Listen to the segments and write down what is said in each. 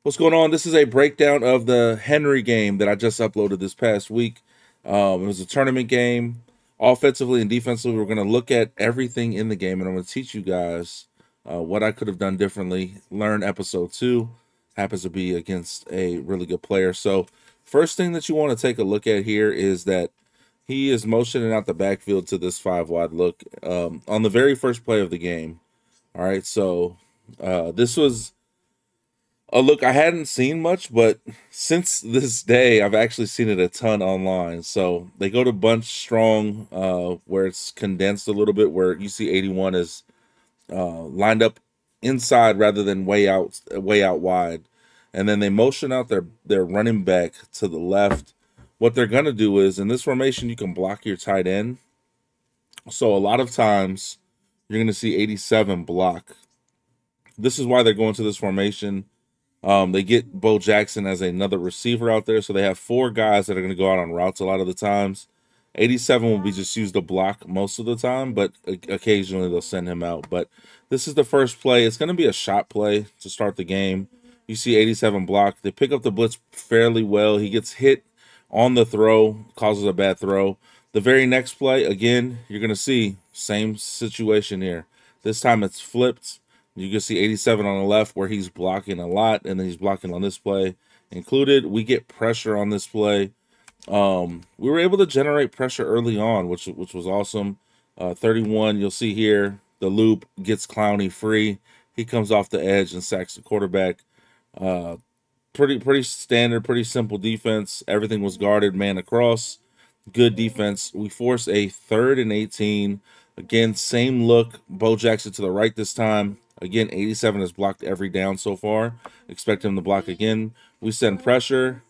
What's going on? This is a breakdown of the Henry game that I just uploaded this past week. It was a tournament game. Offensively and defensively, we're going to look at everything in the game, and I'm going to teach you guys what I could have done differently. Learn episode 2. Happens to be against a really good player. So first thing that you want to take a look at here is that he is motioning out the backfield to this 5-wide look on the very first play of the game. All right, so this was look, I hadn't seen much, but since this day, I've actually seen it a ton online. So they go to bunch strong, where it's condensed a little bit, where you see 81 is lined up inside rather than way out wide, and then they motion out their running back to the left. What they're gonna do is in this formation, you can block your tight end. So a lot of times you're gonna see 87 block. This is why they're going to this formation. They get Bo Jackson as another receiver out there, so they have 4 guys that are going to go out on routes a lot of the times. 87 will be just used to block most of the time, but occasionally they'll send him out. But this is the first play. It's going to be a shot play to start the game. You see 87 block. They pick up the blitz fairly well. He gets hit on the throw, causes a bad throw. The very next play, again, you're going to see same situation here. This time it's flipped. You can see 87 on the left where he's blocking a lot, and then he's blocking on this play included. We get pressure on this play. We were able to generate pressure early on, which was awesome. 31, you'll see here, the loop gets Clowney free. He comes off the edge and sacks the quarterback. Pretty standard, pretty simple defense. Everything was guarded, man across. Good defense. We force a 3rd and 18. Again, same look. Bo Jackson to the right this time. Again, 87 has blocked every down so far. Expect him to block again. We send pressure.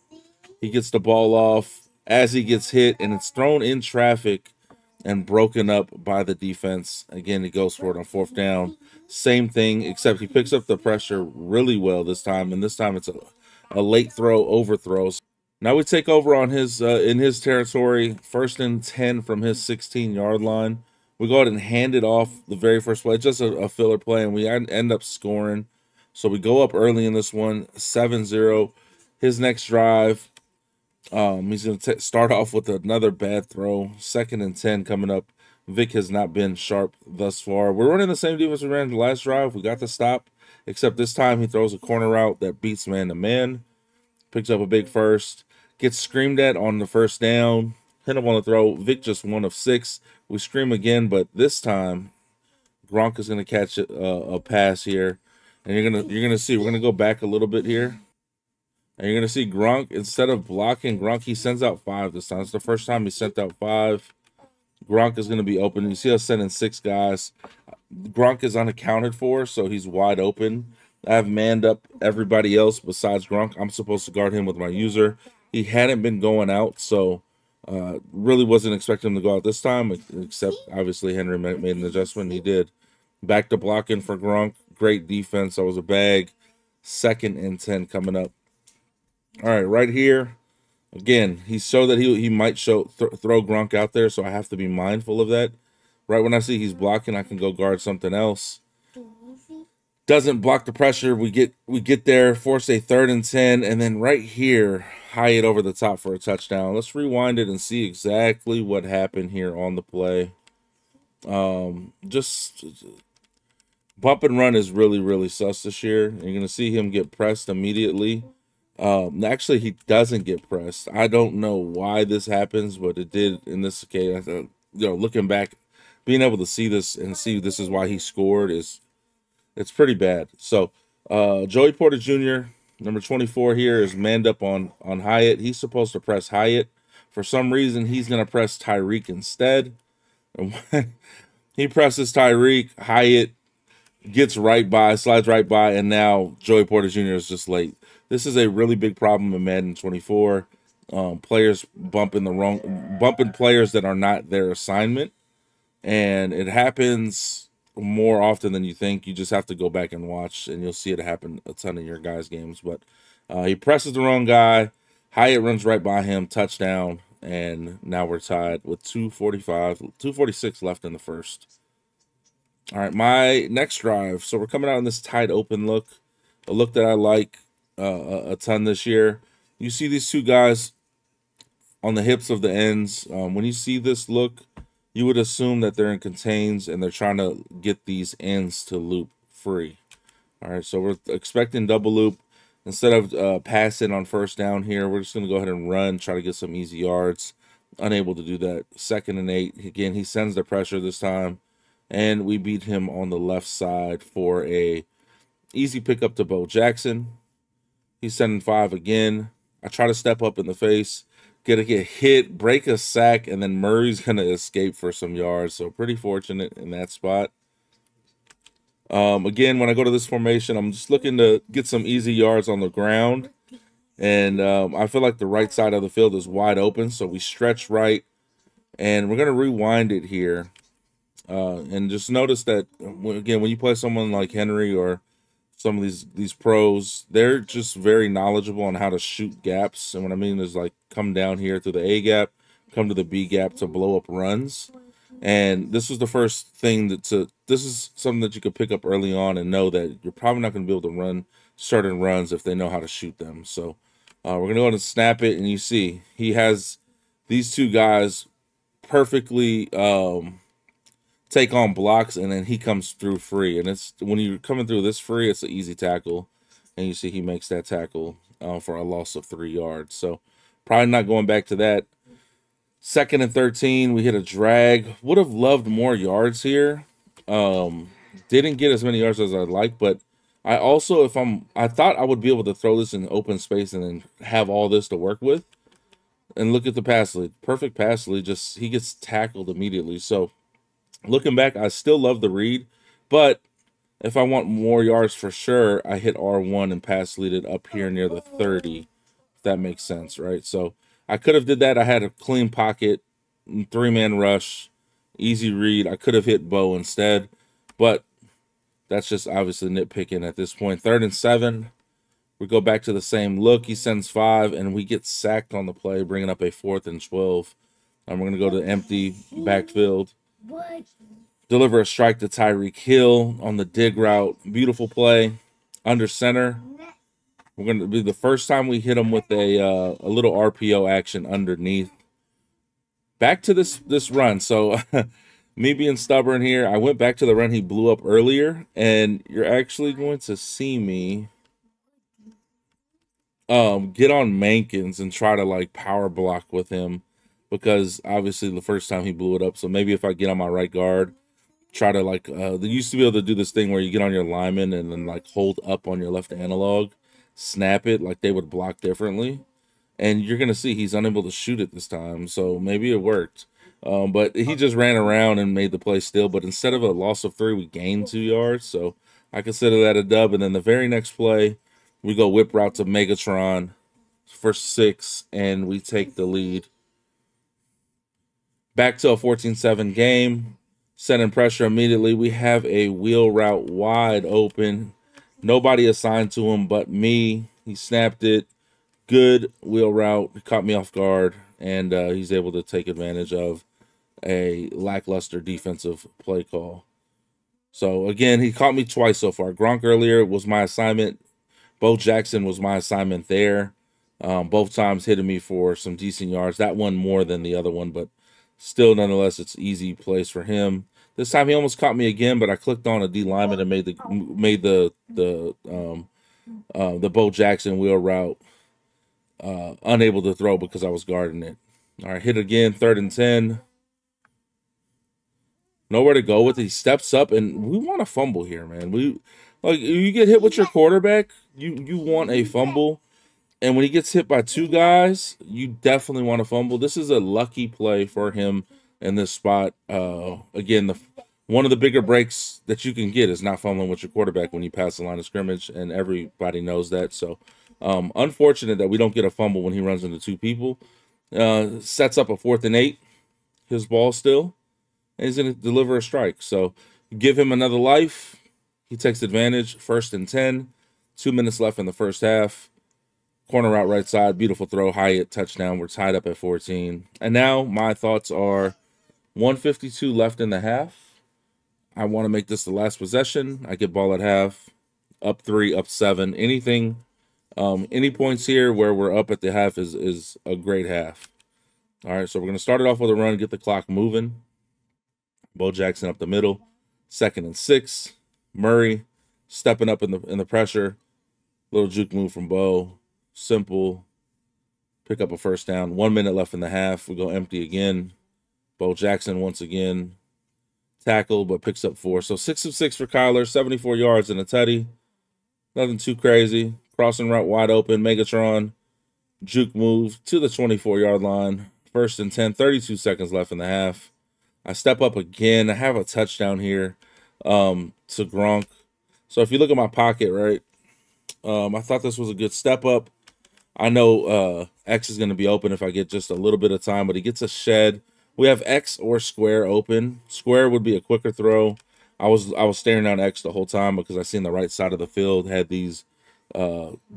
He gets the ball off as he gets hit, and it's thrown in traffic and broken up by the defense. Again, he goes for it on 4th down. Same thing, except he picks up the pressure really well this time, and this time it's a late throw, overthrow. Now we take over on his in his territory, 1st and 10 from his 16-yard line. We go ahead and hand it off the very first play, just a filler play, and we end up scoring. So we go up early in this one, 7-0. His next drive, he's going to start off with another bad throw. 2nd and 10 coming up. Vic has not been sharp thus far. We're running the same defense we ran the last drive. We got the stop, except this time he throws a corner route that beats man-to-man. Picks up a big first. Gets screamed at on the 1st down. Hit him on the throw. Vic just 1 of 6. We scream again, but this time Gronk is going to catch a pass here, and you're gonna see. We're gonna go back a little bit here, and you're gonna see Gronk, instead of blocking Gronk, he sends out 5 this time. It's the first time he sent out 5. Gronk is going to be open. You see us sending 6 guys. Gronk is unaccounted for, so he's wide open. I have manned up everybody else besides Gronk. I'm supposed to guard him with my user. He hadn't been going out, so really wasn't expecting him to go out this time, except obviously Henry made an adjustment. He did. Back to blocking for Gronk. Great defense. That was a bag. 2nd and 10 coming up. All right, right here. Again, he showed that he might throw Gronk out there, so I have to be mindful of that. Right when I see he's blocking, I can go guard something else. Doesn't block the pressure. We get there, force a 3rd and 10, and then right here, Hyatt over the top for a touchdown. Let's rewind it and see exactly what happened here on the play. Just bump and run is really sus this year. You're going to see him get pressed immediately. Actually, he doesn't get pressed. I don't know why this happens, but it did in this case. Looking back, being able to see this and see this is why he scored it's pretty bad. So, Joey Porter Jr., number 24 here, is manned up on Hyatt. He's supposed to press Hyatt. For some reason, he's going to press Tyreek instead. And when he presses Tyreek, Hyatt gets right by, slides right by, and now Joey Porter Jr. is just late. This is a really big problem in Madden 24. Players bumping players that are not their assignment, and it happens more often than you think. You just have to go back and watch, and you'll see it happen a ton in your guys' games. But he presses the wrong guy. Hyatt runs right by him, touchdown, and now we're tied with 2:46 left in the first. All right, my next drive. So we're coming out in this tight open look, a look that I like. a ton this year. You see these two guys on the hips of the ends. When you see this look, you would assume that they're in contains and they're trying to get these ends to loop free. All right, so we're expecting double loop. Instead of passing on first down here, we're just going to go ahead and run, try to get some easy yards. Unable to do that. 2nd and 8. Again, he sends the pressure this time, and we beat him on the left side for a easy pickup to Bo Jackson. He's sending 5 again. I try to step up in the face, get hit, break a sack, and then Murray's going to escape for some yards. So pretty fortunate in that spot. Again, when I go to this formation, I'm just looking to get some easy yards on the ground. And I feel like the right side of the field is wide open. So we stretch right, and we're going to rewind it here. And just notice that, again, when you play someone like Henry or some of these pros, they're just very knowledgeable on how to shoot gaps. And what I mean is, like, come down here to the A gap, come to the B gap to blow up runs. And this was the first thing this is something that you could pick up early on and know that you're probably not going to be able to run certain runs if they know how to shoot them. So we're going to go ahead and snap it, and you see he has these two guys perfectly take on blocks, and then he comes through free. And it's when you're coming through this free, it's an easy tackle, and you see he makes that tackle for a loss of 3 yards. So probably not going back to that. 2nd and 13, we hit a drag. Would have loved more yards here. Didn't get as many yards as I'd like, but I also, I thought I would be able to throw this in open space and then have all this to work with. And look at the pass lead. Perfect pass lead. Just, he gets tackled immediately. So looking back, I still love the read, but if I want more yards for sure, I hit R1 and pass lead it up here near the 30. If that makes sense, right? So I could have did that. I had a clean pocket, 3-man rush, easy read. I could have hit Bo instead, but that's just obviously nitpicking at this point. 3rd and 7. We go back to the same look. He sends 5, and we get sacked on the play, bringing up a 4th and 12. And we're going to go to empty backfield. Deliver a strike to Tyreek Hill on the dig route. Beautiful play. Under center. We're going to be the first time we hit him with a little RPO action underneath. Back to this run. So me being stubborn here, I went back to the run he blew up earlier, and you're actually going to see me get on Mankins and try to, like, power block with him, because obviously the first time he blew it up. So maybe if I get on my right guard, try to, like, they used to be able to do this thing where you get on your lineman and then, like, hold up on your left analog, snap it, like they would block differently. And you're going to see he's unable to shoot it this time. So maybe it worked. But he just ran around and made the play still. But instead of a loss of 3, we gained 2 yards. So I consider that a dub. And then the very next play, we go whip route to Megatron for 6, and we take the lead. Back to a 14-7 game. Sending pressure immediately. We have a wheel route wide open. Nobody assigned to him but me. He snapped it. Good wheel route. He caught me off guard, and he's able to take advantage of a lackluster defensive play call. So, again, he caught me twice so far. Gronk earlier was my assignment. Bo Jackson was my assignment there. Both times hitting me for some decent yards. That one more than the other one, but still, nonetheless, it's easy plays for him. This time he almost caught me again, but I clicked on a D lineman and made the Bo Jackson wheel route unable to throw because I was guarding it. All right, hit again, 3rd and 10. Nowhere to go with it. He steps up, and we want a fumble here, man. You get hit with your quarterback, you want a fumble. And when he gets hit by 2 guys, you definitely want to fumble. This is a lucky play for him in this spot. Again, one of the bigger breaks that you can get is not fumbling with your quarterback when you pass the line of scrimmage, and everybody knows that. So, unfortunate that we don't get a fumble when he runs into 2 people. Sets up a 4th and 8, his ball still, and he's going to deliver a strike. So, give him another life. He takes advantage. 1st and 10, 2 minutes left in the first half. Corner route right side, beautiful throw, Hyatt, touchdown. We're tied up at 14. And now my thoughts are 152 left in the half. I want to make this the last possession. I get ball at half, up 3, up 7. Anything Any points here where we're up at the half is a great half. All right, so we're going to start it off with a run, get the clock moving. Bo Jackson up the middle, 2nd and 6. Murray stepping up in the pressure. Little juke move from Bo. Simple. Pick up a first down. 1 minute left in the half. We go empty again. Bo Jackson once again. Tackle, but picks up 4. So 6 of 6 for Kyler, 74 yards and a tutty. Nothing too crazy. Crossing route wide open. Megatron. Juke move to the 24-yard line. 1st and 10, 32 seconds left in the half. I step up again. I have a touchdown here to Gronk. So if you look at my pocket, right, I thought this was a good step up. I know X is going to be open if I get just a little bit of time, but he gets a shed. We have X or square open. Square would be a quicker throw. I was staring down X the whole time because I seen the right side of the field had these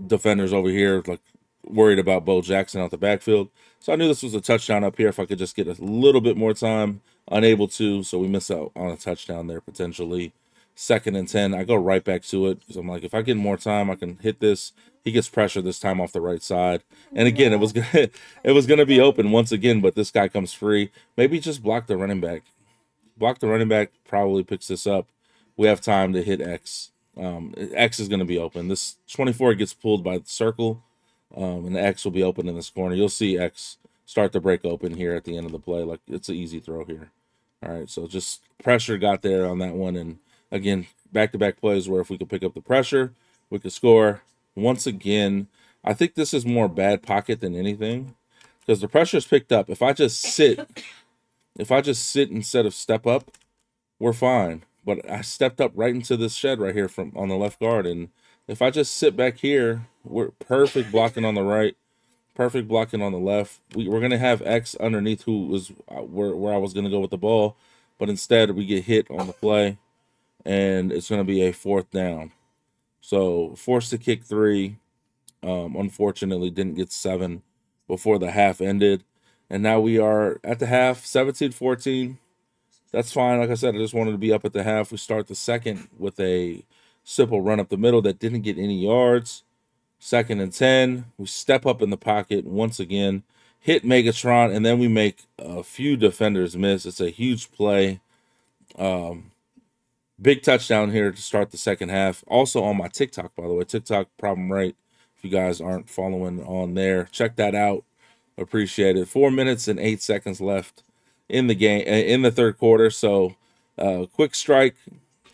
defenders over here, like worried about Bo Jackson out the backfield. So I knew this was a touchdown up here if I could just get a little bit more time. Unable to, so we miss out on a touchdown there potentially. 2nd and 10. I go right back to it because I'm like, if I get more time, I can hit this. He gets pressure this time off the right side. And again, it was gonna be open once again, but this guy comes free. Maybe just block the running back. Block the running back, probably picks this up. We have time to hit X. X is going to be open. This 24 gets pulled by the circle, and the X will be open in this corner. You'll see X start to break open here at the end of the play. Like, it's an easy throw here. All right, so just pressure got there on that one. And again, back-to-back plays where if we could pick up the pressure, we could score. Once again, I think this is more bad pocket than anything because the pressure is picked up. If I just sit instead of step up, we're fine. But I stepped up right into this shed right here from on the left guard. And if I just sit back here, we're perfect blocking on the right, perfect blocking on the left. We're going to have X underneath who was where I was going to go with the ball. But instead, we get hit on the play, and it's going to be a 4th down. So forced to kick 3. Unfortunately, didn't get 7 before the half ended. And now we are at the half, 17-14. That's fine. Like I said, I just wanted to be up at the half. We start the second with a simple run up the middle that didn't get any yards. 2nd and 10. We step up in the pocket once again, hit Megatron, and then we make a few defenders miss. It's a huge play. Big touchdown here to start the second half. Also on my TikTok, by the way, TikTok ProblemWright. If you guys aren't following on there, check that out. Appreciate it. 4 minutes and 8 seconds left in the game, in the third quarter. So quick strike,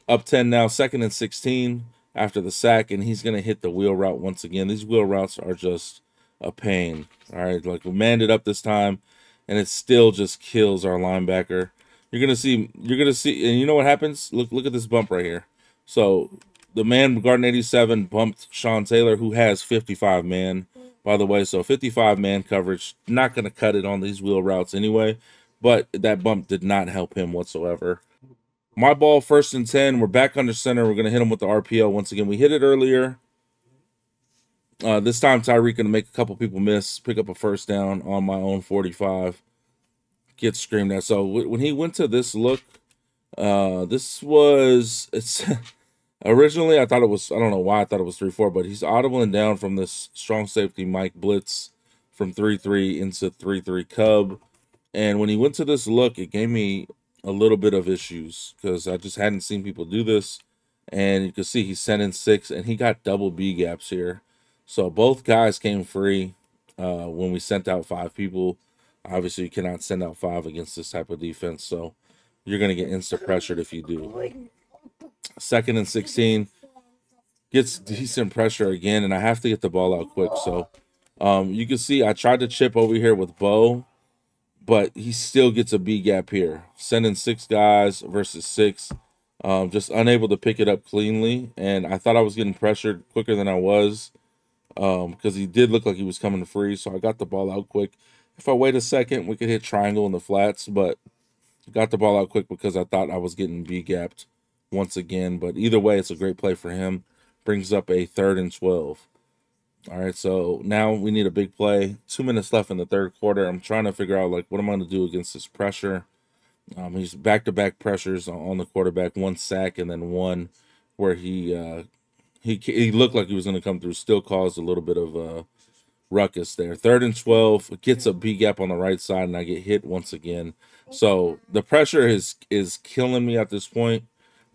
up 10 now, 2nd and 16 after the sack, and he's going to hit the wheel route once again. These wheel routes are just a pain. All right, like we manned it up this time, and it still just kills our linebacker. You're gonna see, and you know what happens? Look at this bump right here. So the man guarding 87 bumped Sean Taylor, who has 55 man, by the way. So 55 man coverage, not gonna cut it on these wheel routes anyway. But that bump did not help him whatsoever. My ball, 1st and 10. We're back under center. We're gonna hit him with the RPO once again. We hit it earlier. This time Tyreek gonna make a couple people miss, pick up a 1st down on my own 45. Get screamed at. So when he went to this look, it's originally I thought it was, I don't know why I thought it was 3-4, but he's audibling down from this strong safety Mike blitz from 3-3 into 3-3 Cub. And when he went to this look, it gave me a little bit of issues because I just hadn't seen people do this. And you can see he sent in 6, and he got double B gaps here. So both guys came free when we sent out 5 people. Obviously, you cannot send out 5 against this type of defense, so you're going to get instant pressured if you do. 2nd and 16. Gets decent pressure again, and I have to get the ball out quick. So you can see I tried to chip over here with Bo, but he still gets a B gap here. Sending 6 guys versus 6. Just unable to pick it up cleanly, and I thought I was getting pressured quicker than I was because he did look like he was coming free, so I got the ball out quick. If I wait a second, we could hit triangle in the flats, but got the ball out quick because I thought I was getting B-gapped once again. But either way, it's a great play for him. Brings up a 3rd and 12. All right, so now we need a big play. 2 minutes left in the third quarter. I'm trying to figure out, like, what I'm going to do against this pressure. He's back-to-back pressures on the quarterback, 1 sack and then 1 where he he looked like he was going to come through. Still caused a little bit of ruckus there. 3rd and 12, it gets a B gap on the right side, and I get hit once again. So the pressure is killing me at this point.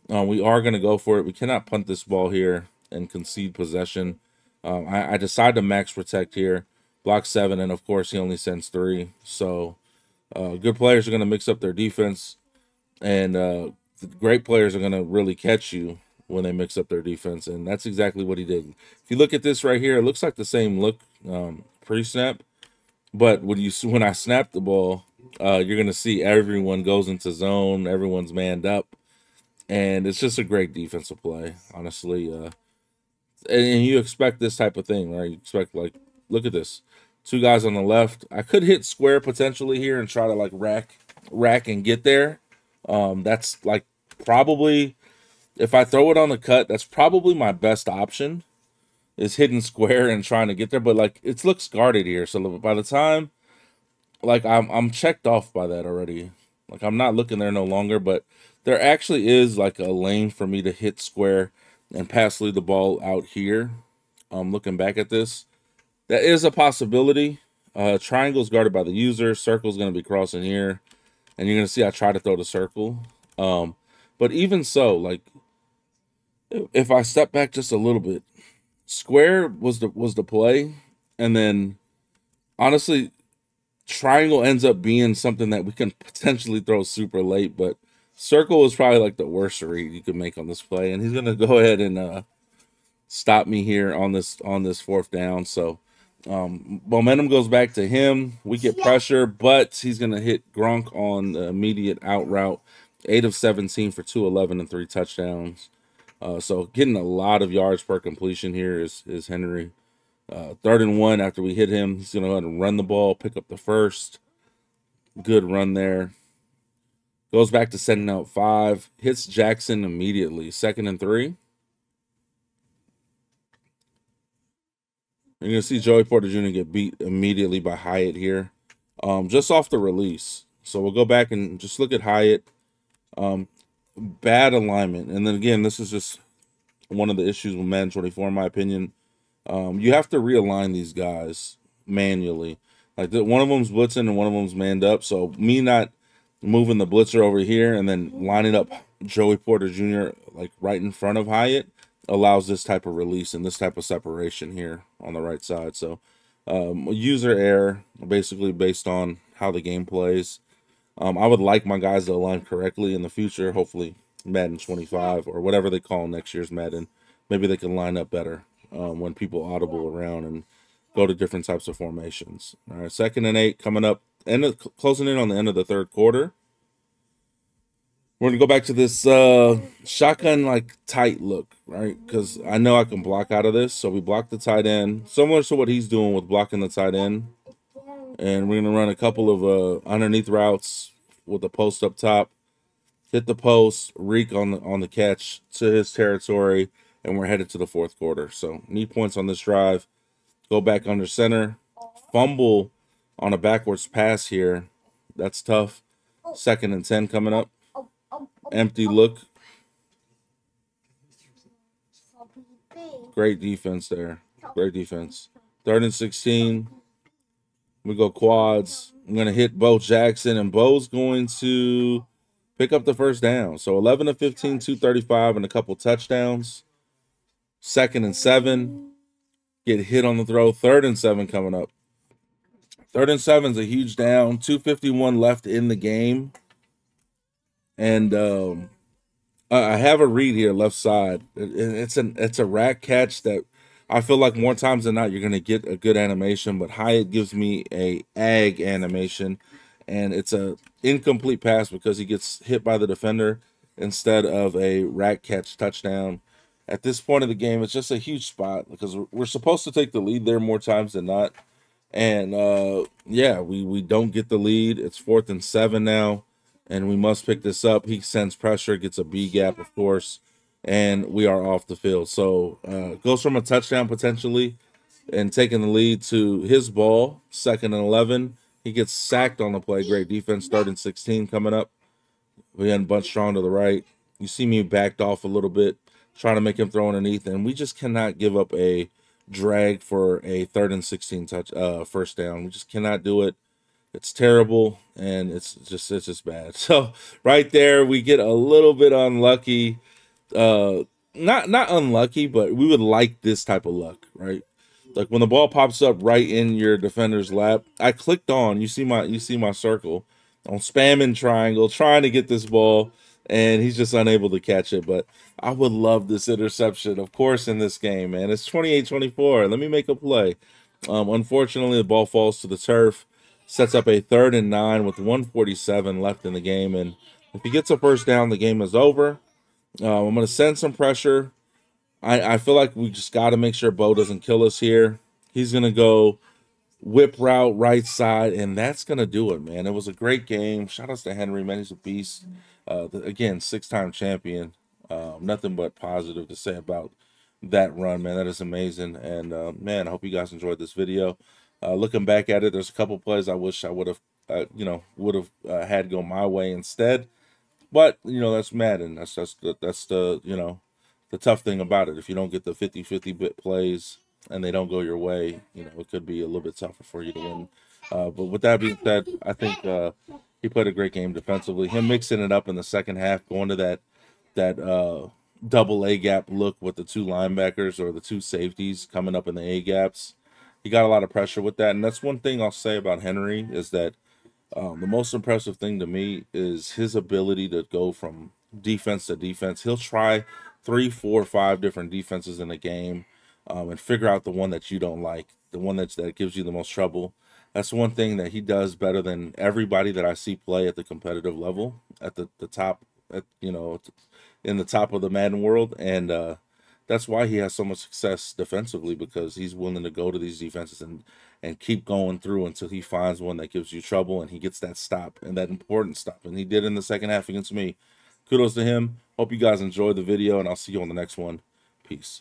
We are going to go for it. We cannot punt this ball here and concede possession. I decide to max protect here, block 7, and of course he only sends 3. So good players are going to mix up their defense, and great players are going to really catch you when they mix up their defense, and that's exactly what he did. If you look at this right here, it looks like the same look pre-snap, but when I snap the ball, you're going to see everyone goes into zone, everyone's manned up, and it's just a great defensive play, honestly. And you expect this type of thing, right? You expect, like, look at this. 2 guys on the left. I could hit square potentially here and try to, like, rack and get there. That's, like, probably, if I throw it on the cut, that's probably my best option, is hitting square and trying to get there. But, like, it looks guarded here. So by the time, like, I'm checked off by that already. Like, I'm not looking there no longer, but there actually is, like, a lane for me to hit square and pass lead the ball out here. Looking back at this, that is a possibility. Triangle's guarded by the user. Circle's going to be crossing here, and you're going to see I try to throw the circle. But even so, like, if I step back just a little bit, square was the play, and then honestly, triangle ends up being something that we can potentially throw super late, but circle is probably like the worst read you could make on this play, and he's gonna go ahead and stop me here on this 4th down. So momentum goes back to him. We get pressure, but he's gonna hit Gronk on the immediate out route. 8 of 17 for 211 and 3 touchdowns. So getting a lot of yards per completion here is Henry. 3rd and 1 after we hit him. He's gonna go ahead and run the ball, pick up the first. Good run there. Goes back to sending out 5. Hits Jackson immediately. 2nd and 3. You're going to see Joey Porter Jr. get beat immediately by Hyatt here. Just off the release. So we'll go back and just look at Hyatt. Bad alignment. And then again, this is just one of the issues with Madden 24, in my opinion. You have to realign these guys manually. Like, one of them's blitzing and one of them's manned up. So me not moving the blitzer over here and then lining up Joey Porter Jr. like right in front of Hyatt allows this type of release and this type of separation here on the right side. So user error, basically based on how the game plays. I would like my guys to align correctly in the future. Hopefully Madden 25 or whatever they call next year's Madden, maybe they can line up better when people audible around and go to different types of formations. All right, 2nd and 8 coming up. Closing in on the end of the 3rd quarter. We're going to go back to this shotgun, like, tight look, right? Because I know I can block out of this. So we block the tight end, similar to what he's doing with blocking the tight end. And we're going to run a couple of underneath routes with the post up top. Hit the post, reek on the catch to his territory, and we're headed to the 4th quarter. So need points on this drive. Go back under center. Fumble on a backwards pass here. That's tough. 2nd and 10 coming up. Empty look. Great defense there. Great defense. 3rd and 16. We go quads. I'm going to hit Bo Jackson, and Bo's going to pick up the 1st down. So 11 of 15, 235, and a couple touchdowns. 2nd and 7. Get hit on the throw. 3rd and 7 coming up. 3rd and 7 is a huge down. 2:51 left in the game. And I have a read here, left side. It's a rack catch that I feel like more times than not you're going to get a good animation, but Hyatt gives me a ag animation, and it's a incomplete pass because he gets hit by the defender instead of a rack catch touchdown. At this point of the game, it's just a huge spot because we're supposed to take the lead there more times than not. And yeah, we don't get the lead. It's 4th and 7 now, and we must pick this up. He sends pressure, gets a B gap, of course, and we are off the field. So goes from a touchdown potentially and taking the lead to his ball, 2nd and 11. He gets sacked on the play. Great defense. 3rd and 16 coming up. We had a bunch strong to the right. You see me backed off a little bit, trying to make him throw underneath, and we just cannot give up a drag for a 3rd and 16 first down. We just cannot do it. It's terrible, and it's just bad. So right there, we get a little bit unlucky. Not unlucky, but we would like this type of luck, right? Like when the ball pops up right in your defender's lap. I clicked on, you see my circle on spamming triangle, trying to get this ball, and he's just unable to catch it. But I would love this interception, of course, in this game, man. It's 28-24. Let me make a play. Unfortunately, the ball falls to the turf, sets up a 3rd and 9 with 1:47 left in the game, and if he gets a first down, the game is over. I'm going to send some pressure. I feel like we just got to make sure Bo doesn't kill us here. He's going to go whip route right side, and that's going to do it, man. It was a great game. Shout outs to Henry, man. He's a beast. Again, 6-time champion. Nothing but positive to say about that run, man. That is amazing. And, man, I hope you guys enjoyed this video. Looking back at it, there's a couple plays I wish I would have, had go my way instead. But, that's Madden. That's the, the tough thing about it. If you don't get the 50-50 bit plays and they don't go your way, it could be a little bit tougher for you to win. But with that being said, I think he played a great game defensively. Him mixing it up in the second half, going to that double A gap look with the 2 linebackers or the 2 safeties coming up in the A gaps. He got a lot of pressure with that. And that's one thing I'll say about Henry is that the most impressive thing to me is his ability to go from defense to defense. He'll try 3, 4, 5 different defenses in a game and figure out the one that you don't like, the one that gives you the most trouble. That's one thing that he does better than everybody that I see play at the competitive level, at the top, in the top of the Madden world. And that's why he has so much success defensively, because he's willing to go to these defenses and keep going through until he finds one that gives you trouble, and he gets that stop, and that important stop. And he did in the second half against me. Kudos to him. Hope you guys enjoyed the video, and I'll see you on the next one. Peace.